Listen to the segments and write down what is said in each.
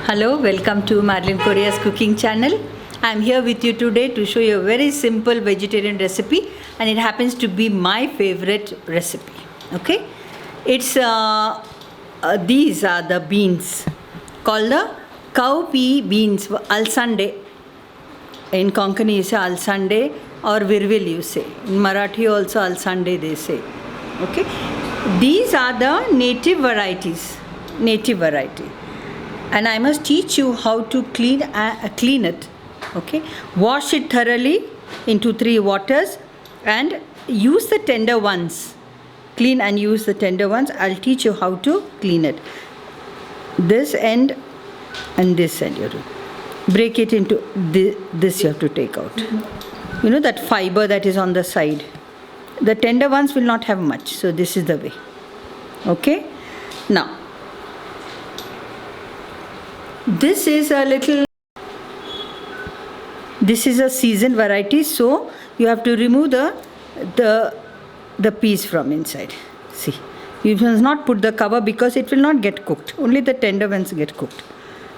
Hello, welcome to Madeline Korea's cooking channel. I'm here with you today to show you a very simple vegetarian recipe, and it happens to be my favorite recipe. Okay, it's these are the beans called the cowpea beans, alsande. In Konkani you say alsande or virvil you say. In Marathi also alsande they say. Okay, these are the native varieties. Native variety. And I must teach you how to clean it. Okay, wash it thoroughly into 3 waters and use the tender ones. Clean and use the tender ones. I'll teach you how to clean it. This end and this end you have to break it into this you have to take out. You know that fiber that is on the side. The tender ones will not have much, so this is the way. Okay, now this is a seasoned variety, so you have to remove the piece from inside. See, you must not put the cover because it will not get cooked. Only the tender ones get cooked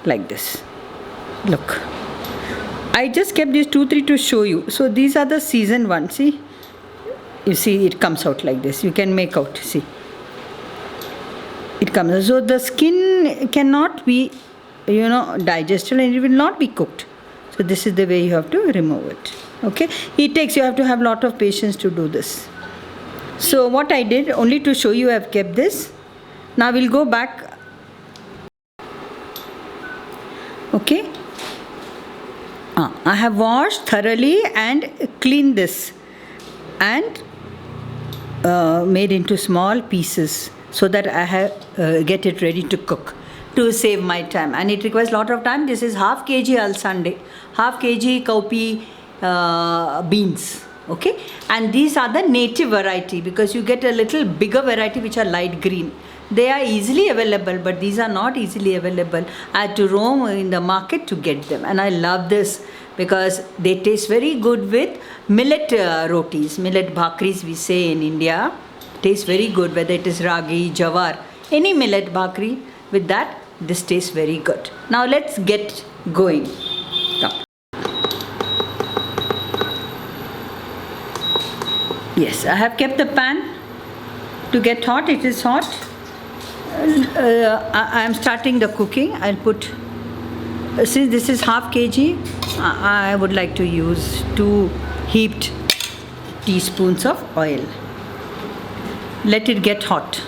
like this. Look, I just kept these 2-3 to show you. So these are the seasoned ones. See, you see it comes out like this. You can make out. See, it comes. So the skin cannot be digested and it will not be cooked. So this is the way you have to remove it. Okay, you have to have a lot of patience to do this. So what I did, only to show you, I have kept this. Now we'll go back. Okay, I have washed thoroughly and cleaned this and made into small pieces so that I have get it ready to cook, to save my time, and it requires a lot of time. This is half kg alsande, half kg cowpea beans. Okay, and these are the native variety, because you get a little bigger variety which are light green. They are easily available, but these are not easily available. I had to roam in the market to get them, and I love this because they taste very good with millet rotis, millet bhakris we say in India. Tastes very good, whether it is ragi, jawar, any millet bhakri. With that, this tastes very good. Now let's get going. Come. Yes, I have kept the pan to get hot. It is hot. I am starting the cooking. I'll put, since this is half kg, I would like to use 2 heaped teaspoons of oil. Let it get hot.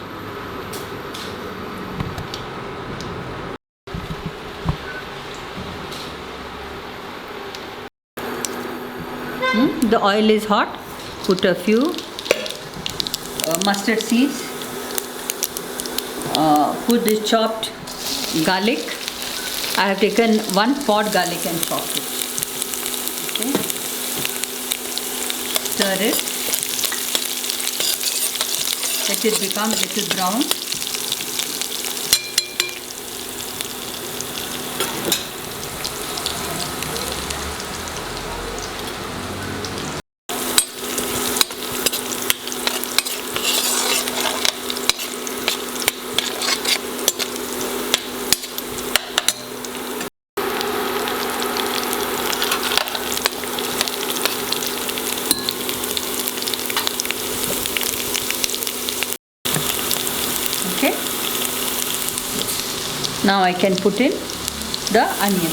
The oil is hot. Put a few mustard seeds. Put this chopped garlic. I have taken 1 pod garlic and chopped it. Okay. Stir it. Let it become a little brown. Okay. Now I can put in the onion.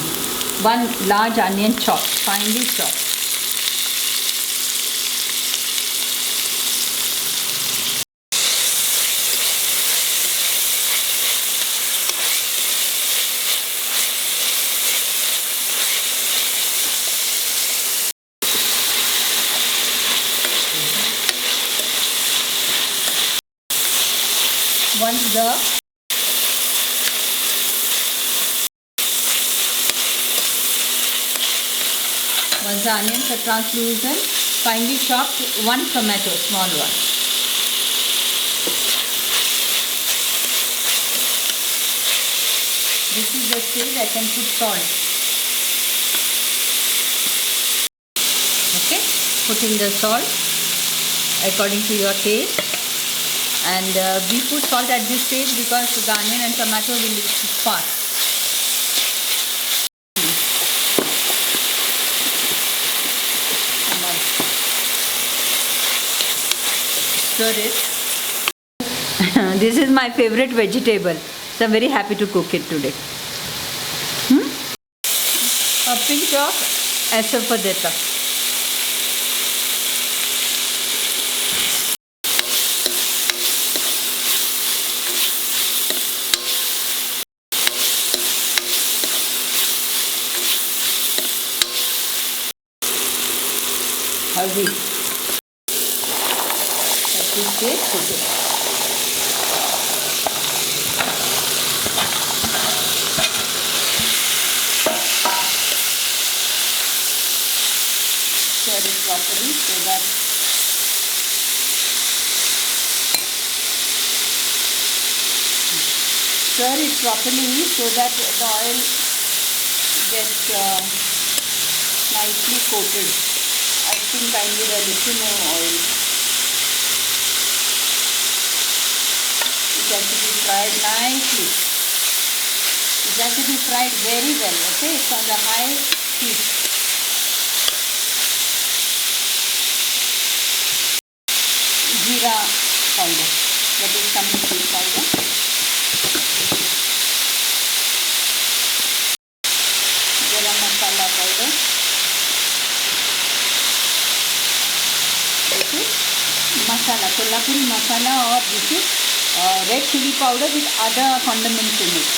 1 large onion chopped, finely chopped. Once the onions are translucent, finely chopped 1 tomato, small one. This is the stage I can put salt. Okay, put in the salt according to your taste. And we put salt at this stage because the onion and tomato will cook fast. stir it. This is my favorite vegetable, so I'm very happy to cook it today. A pinch of asafoetida. Haldi. Let this get cooked. Stir it properly so that the oil gets nicely coated. I think I need a little more oil. It has to be fried nicely. It has to be fried very well, okay? It's on the high heat. Jeera powder, that is some chili powder. Garam masala powder. This is masala, Kolhapuri masala, or this is red chili powder with other condiments in it.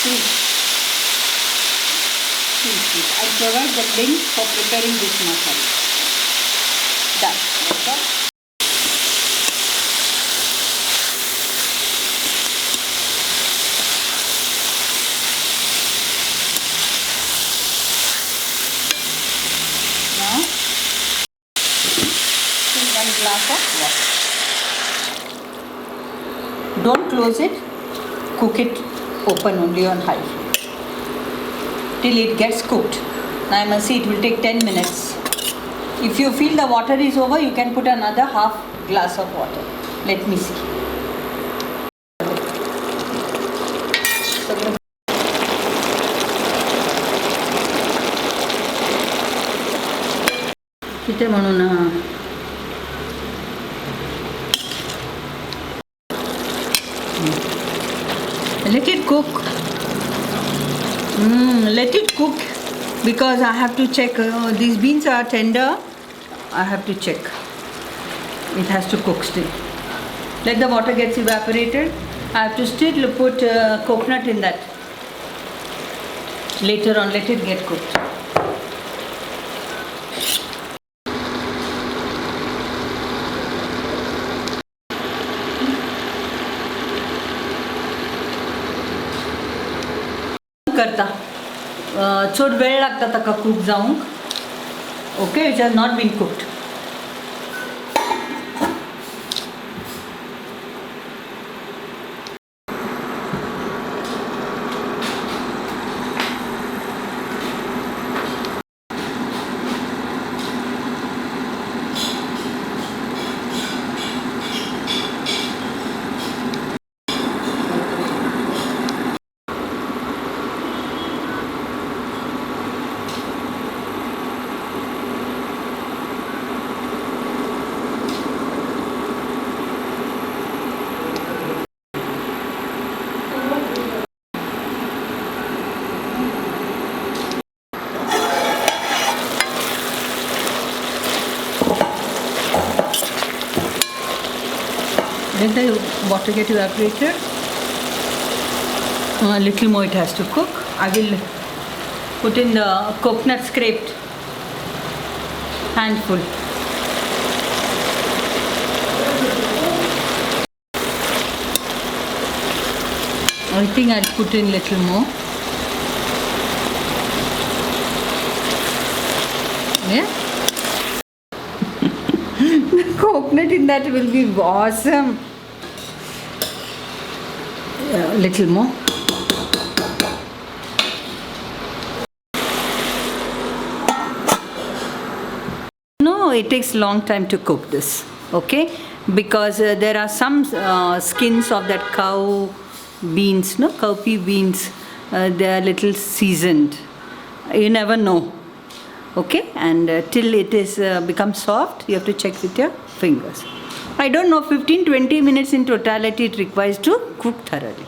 Please. I'll provide the link for preparing this masala. Done. Okay. Now, fill 1 glass of water. Don't close it. Cook it open only on high flame till it gets cooked. Now I must see it will take 10 minutes. If you feel the water is over, you can put another half glass of water. Let me see. किती म्हणू ना. Let it cook. Let it cook because I have to check. These beans are tender. I have to check. It has to cook still. Let the water gets evaporated. I have to still put coconut in that. Later on, let it get cooked. करता चड वेळ लागता ताका कूक जावंक. Okay, it has not been cooked. Let the water get evaporated. A little more it has to cook. I will put in the coconut scraped handful. I think I'll put in little more. Yeah. The coconut in that will be awesome. Little more. No, it takes long time to cook this. Okay, because there are some skins of that cow beans, no, cowpea beans. They are little seasoned. You never know. Okay, and till it is become soft, you have to check with your fingers. I don't know, 15-20 minutes in totality it requires to cook thoroughly.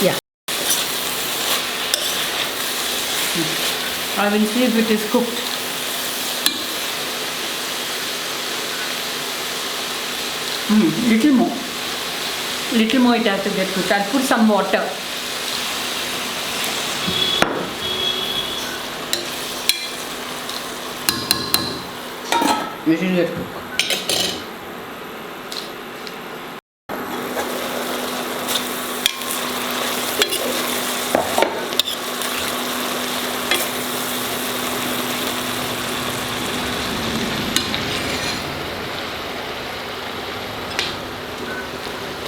Yeah. I will see if it is cooked. Little more. Little more it has to get cooked. I'll put some water. It will get cooked.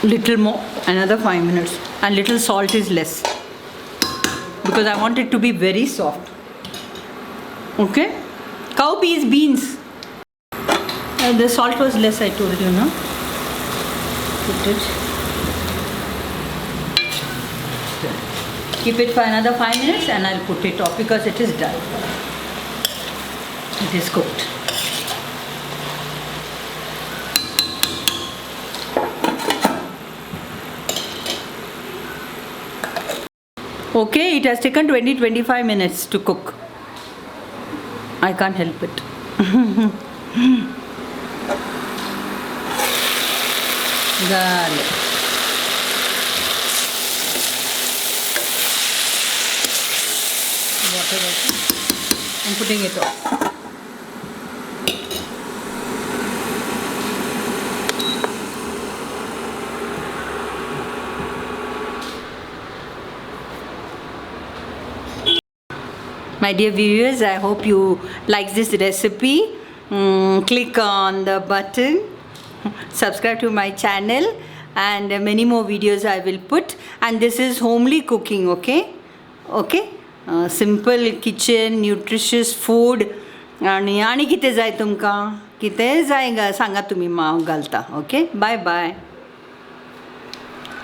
Little more, another 5 minutes, and little salt is less because I want it to be very soft. Okay, cowpeas, beans, the salt was less, I told you, no? Put it, keep it for another 5 minutes and I'll put it off because it is done, it is cooked. Okay, it has taken 20-25 minutes to cook. I can't help it. Garlic. Water also. I'm putting it off. My dear viewers, I hope you like this recipe. Click on the button, subscribe to my channel, and many more videos I will put. And this is homely cooking, okay? Okay? Simple kitchen, nutritious food. आणि कितें जाय तुमकां? कितें जाय सांगा तुम्ही माव घालता. Okay? Bye bye.